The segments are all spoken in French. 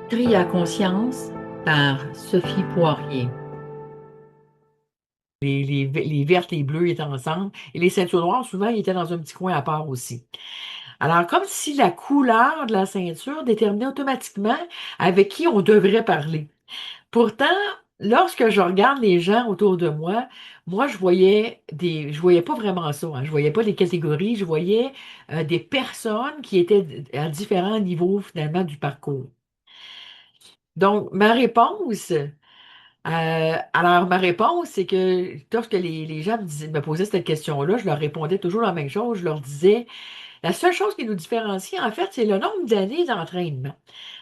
Tri à conscience par Sophie Poirier. Les vertes, les bleues étaient ensemble et les ceintures noires, souvent, ils étaient dans un petit coin à part aussi. Alors, comme si la couleur de la ceinture déterminait automatiquement avec qui on devrait parler. Pourtant, lorsque je regarde les gens autour de moi, moi, je voyais pas vraiment ça, hein. Je voyais pas des catégories, je voyais des personnes qui étaient à différents niveaux finalement du parcours. Donc, ma réponse, c'est que lorsque les gens me posaient cette question-là, je leur répondais toujours la même chose. Je leur disais, la seule chose qui nous différencie, en fait, c'est le nombre d'années d'entraînement.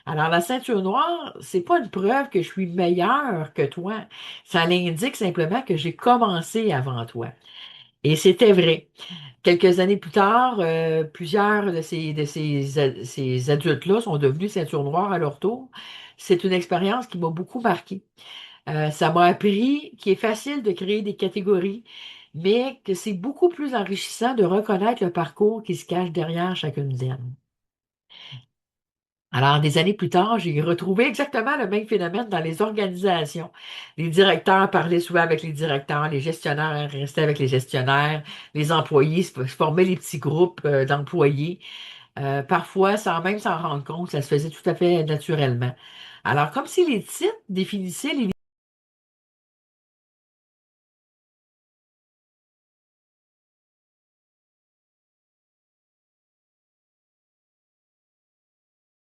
Alors, la ceinture noire, c'est pas une preuve que je suis meilleure que toi. Ça l'indique simplement que j'ai commencé avant toi. Et c'était vrai. Quelques années plus tard, plusieurs ces adultes-là sont devenus ceinture noire à leur tour. C'est une expérience qui m'a beaucoup marquée. Ça m'a appris qu'il est facile de créer des catégories, mais que c'est beaucoup plus enrichissant de reconnaître le parcours qui se cache derrière chacune d'elles. Alors, des années plus tard, j'ai retrouvé exactement le même phénomène dans les organisations. Les directeurs parlaient souvent avec les directeurs, les gestionnaires restaient avec les gestionnaires, les employés se formaient les petits groupes d'employés. Parfois, sans même s'en rendre compte, ça se faisait tout à fait naturellement. Alors, comme si les titres définissaient les